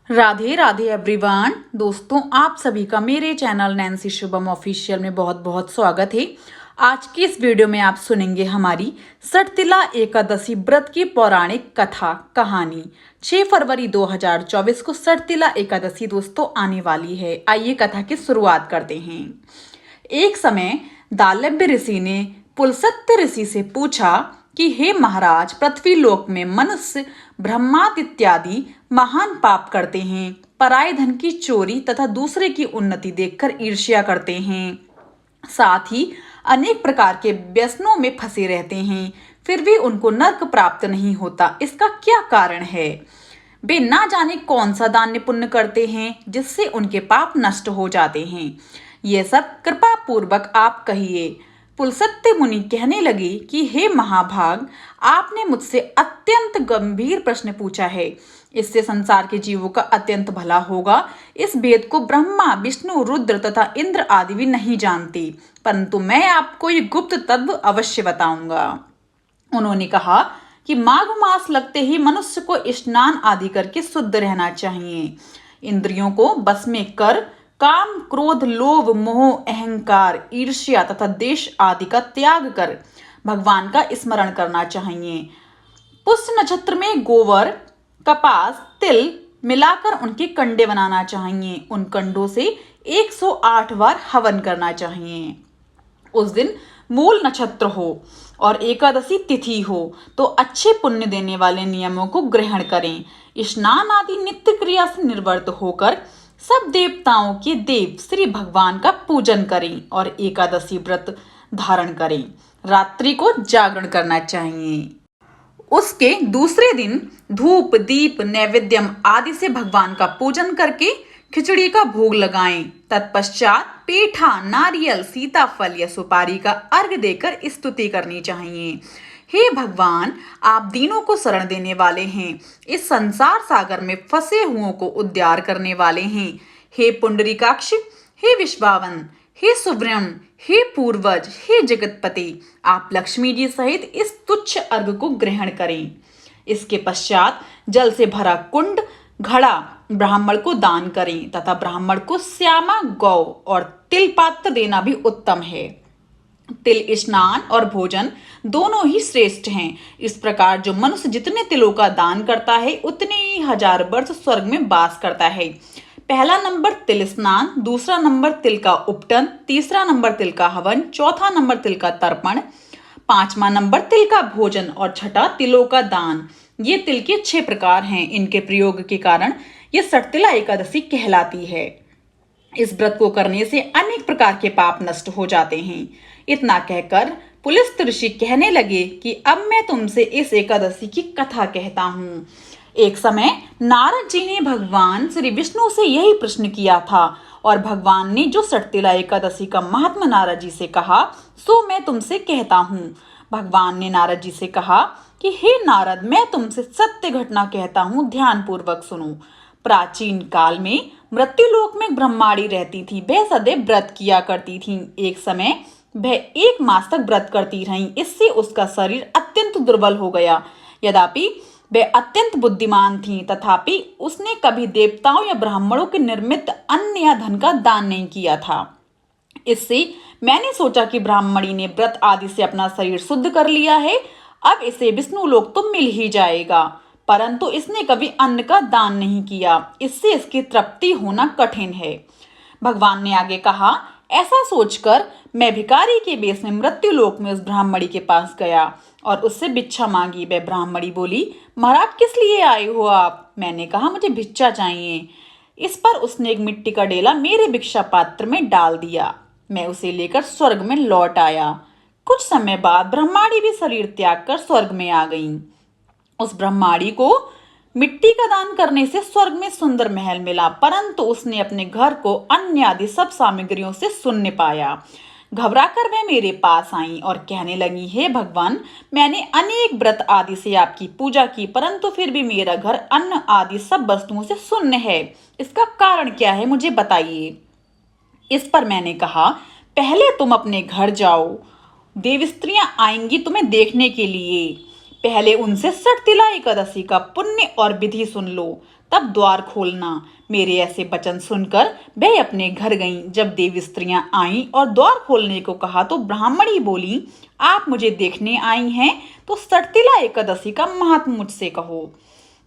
Radhe Radhe everyone. दोस्तों, आप सभी का मेरे चैनल नैन्सी शुभम ऑफिशियल में बहुत बहुत स्वागत है। आज की इस वीडियो में आप सुनेंगे हमारी सटतिला एकादशी व्रत की पौराणिक कथा कहानी। 6 फरवरी 2024 को सटतिला एकादशी दोस्तों आने वाली है। आइए कथा की शुरुआत करते हैं। एक समय दालभ्य ऋषि ने पुलस्त्य ऋषि से पूछा कि हे महाराज, पृथ्वी लोक में मनुष्य ब्रह्मादि इत्यादि महान पाप करते हैं, पराये धन की चोरी तथा दूसरे की उन्नति देखकर ईर्ष्या करते हैं, साथ ही अनेक प्रकार के व्यसनों में फंसे रहते हैं, फिर भी उनको नर्क प्राप्त नहीं होता। इसका क्या कारण है? वे ना जाने कौन सा दान पुण्य करते हैं जिससे उनके पाप नष्ट हो जाते हैं। ये सब कृपा पूर्वक आप कहिए। पुलस्त्य मुनि कहने लगे कि हे महाभाग, आपने मुझसे अत्यंत गंभीर प्रश्न पूछा है। इससे संसार के जीवों का अत्यंत भला होगा। इस भेद को ब्रह्मा, विष्णु, रुद्र तथा इंद्र आदि भी नहीं जानते, परंतु मैं आपको ये गुप्त तत्व अवश्य बताऊंगा। उन्होंने कहा कि माघ मास लगते ही मनुष्य को स्नान आदि करके शुद्ध रहना चाहिए। इंद्रियों को बस में कर काम, क्रोध, लोभ, मोह, अहंकार, ईर्ष्या तथा देश आदि का त्याग कर भगवान का स्मरण करना चाहिए। पुष्य नक्षत्र में गोबर, कपास, तिल मिलाकर उनके कंडे बनाना चाहिए। उन कंडों से 108 बार हवन करना चाहिए। उस दिन मूल नक्षत्र हो और एकादशी तिथि हो तो अच्छे पुण्य देने वाले नियमों को ग्रहण करें। स्नान आदि नित्य क्रिया से निर्वृत्त होकर सब देवताओं के देव श्री भगवान का पूजन करें और एकादशी व्रत धारण करें। रात्रि को जागरण करना चाहिए। उसके दूसरे दिन धूप, दीप, नैवेद्यम आदि से भगवान का पूजन करके खिचड़ी का भोग लगाएं। तत्पश्चात पेठा, नारियल, सीताफल या सुपारी का अर्घ देकर स्तुति करनी चाहिए। हे भगवान, आप दीनों को शरण देने वाले हैं, इस संसार सागर में फंसे हुओं को उद्धार करने वाले हैं। हे पुंडरीकाक्ष, हे विश्वावन, हे सुब्रह्म, हे पूर्वज, हे जगतपति, आप लक्ष्मी जी सहित इस तुच्छ अर्घ को ग्रहण करें। इसके पश्चात जल से भरा कुंड, घड़ा ब्राह्मण को दान करें तथा ब्राह्मण को श्यामा गौ और तिल पात्र देना भी उत्तम है। तिल स्नान और भोजन दोनों ही श्रेष्ठ हैं। इस प्रकार जो मनुष्य जितने तिलों का दान करता है उतने ही 1000 वर्ष स्वर्ग में वास करता है। पहला नंबर तिल स्नान, दूसरा नंबर तिल का उपटन, तीसरा नंबर तिल का हवन, चौथा नंबर तिल का तर्पण, पांचवा नंबर तिल का भोजन और छठा तिलों का दान। ये तिल के 6 प्रकार हैं। इनके प्रयोग के कारण ये सटतिला एकादशी कहलाती है। इस व्रत को करने से अनेक प्रकार के पाप नष्ट हो जाते हैं। इतना कहकर पुलस्त्य ऋषि कहने लगे कि अब मैं तुमसे इस एकादशी की कथा कहता हूँ। एक समय नारद जी ने भगवान श्री विष्णु से यही प्रश्न किया था और भगवान ने जो सटतिला एकादशी का महात्मा नारद जी से कहा सो मैं तुमसे कहता हूँ। भगवान ने नारद जी से कहा कि हे नारद, मैं तुमसे सत्य घटना कहता हूँ, ध्यान पूर्वक सुनो। प्राचीन काल में मृत्युलोक में ब्रह्माणी रहती थी। वह सदैव व्रत किया करती थी। एक समय वह 1 मास तक व्रत करती रही। इससे उसका शरीर अत्यंत दुर्बल हो गया। यद्यपि वह अत्यंत बुद्धिमान थी, तथापि उसने कभी देवताओं या ब्राह्मणों के निर्मित अन्न या धन का दान नहीं किया था। इससे मैंने सोचा कि ब्राह्मणी ने व्रत आदि से अपना शरीर शुद्ध कर लिया है, अब इसे विष्णु लोक तो मिल ही जाएगा। परंतु इसने कभी अन्न का दान नहीं किया, इससे इसकी तृप्ति होना कठिन है। भगवान ने आगे कहा, ऐसा सोचकर मैं भिखारी के वेश में मृत्युलोक में उस ब्राह्मणी के पास गया और उससे भिक्षा मांगी। वह ब्राह्मणी बोली, महाराज किस लिए आए हो आप? मैंने कहा, मुझे भिक्षा चाहिए। इस पर उसने एक मिट्टी का डेला मेरे भिक्षा पात्र में डाल दिया। मैं उसे लेकर स्वर्ग में लौट आया। कुछ समय बाद ब्रह्माणी भी शरीर त्याग कर स्वर्ग में आ गई। उस ब्रह्माणी को मिट्टी का दान करने से स्वर्ग में सुंदर महल मिला, परंतु उसने अपने घर को अन्य आदि सब सामग्रियों से शून्य पाया। घबराकर वह मेरे पास आई और कहने लगी, हे भगवान, मैंने अनेक व्रत आदि से आपकी पूजा की, परंतु फिर भी मेरा घर अन्न आदि सब वस्तुओं से शून्य है। इसका कारण क्या है, मुझे बताइए। इस पर मैंने कहा, पहले तुम अपने घर जाओ, देव स्त्रियां आएंगी तुम्हें देखने के लिए। पहले उनसे सटतिला एकादशी का पुण्य और विधि सुन लो, तब द्वार खोलना। मेरे ऐसे वचन सुनकर वह अपने घर गईं। जब देवी स्त्रियां आईं और द्वार खोलने को कहा तो ब्राह्मणी बोली, आप मुझे देखने आई हैं तो सटतिला एकादशी का महात्म मुझसे कहो।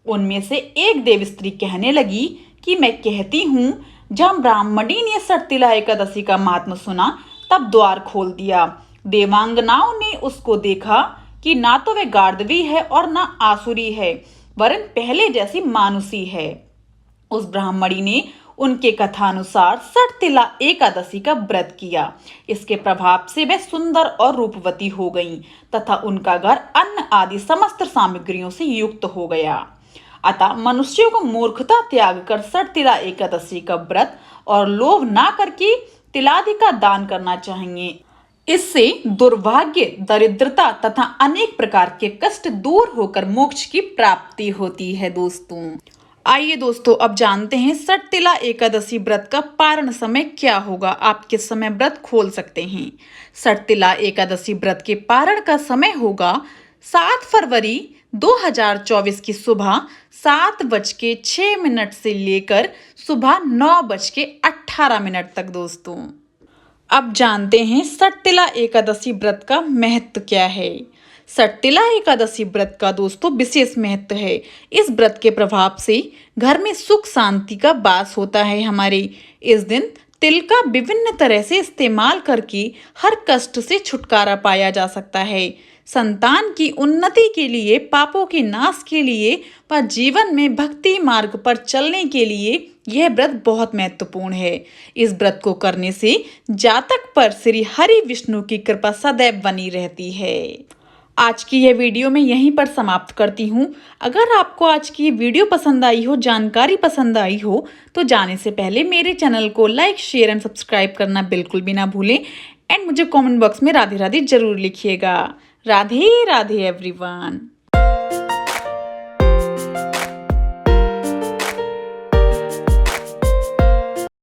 उनमें से एक देव स्त्री कहने लगी कि मैं कहती हूँ। जब ब्राह्मणी ने सटतिला एकादशी का महात्म सुना तब द्वार खोल दिया। देवांगनाओं ने उसको देखा कि ना तो वह गार्दवी है और ना आसुरी है, वरन पहले जैसी मानुषी है। उस ब्राह्मणी ने उनके कथानुसार सटतिला एकादशी का व्रत किया। इसके प्रभाव से वह सुंदर और रूपवती हो गईं तथा उनका घर अन्न आदि समस्त सामग्रियों से युक्त हो गया। अतः मनुष्यों को मूर्खता त्याग कर सटतिला एकादशी का व्रत और लोभ ना करके तिलादि का दान करना चाहिए। इससे दुर्भाग्य, दरिद्रता तथा अनेक प्रकार के कष्ट दूर होकर मोक्ष की प्राप्ति होती है। दोस्तों आइए दोस्तों अब जानते हैं सटतिला एकादशी व्रत का पारण समय क्या होगा। आप किस समय व्रत खोल सकते हैं। सटतिला एकादशी व्रत के पारण का समय होगा 7 फरवरी 2024 की सुबह 7:06 से लेकर सुबह 9:18 तक। दोस्तों अब जानते हैं सटतिला एकादशी व्रत का महत्व क्या है। सटतिला एकादशी व्रत का दोस्तों विशेष महत्व है। इस व्रत के प्रभाव से घर में सुख शांति का वास होता है। हमारे इस दिन तिल का विभिन्न तरह से इस्तेमाल करके हर कष्ट से छुटकारा पाया जा सकता है। संतान की उन्नति के लिए, पापों के नाश के लिए व जीवन में भक्ति मार्ग पर चलने के लिए यह व्रत बहुत महत्वपूर्ण है। इस व्रत को करने से जातक पर श्री हरि विष्णु की कृपा सदैव बनी रहती है। आज की यह वीडियो मैं यहीं पर समाप्त करती हूँ। अगर आपको आज की ये वीडियो पसंद आई हो, जानकारी पसंद आई हो, तो जाने से पहले मेरे चैनल को लाइक, शेयर एंड सब्सक्राइब करना बिल्कुल भी ना भूलें। एंड मुझे कमेंट बॉक्स में राधे राधे जरूर लिखिएगा। राधे राधे एवरीवन।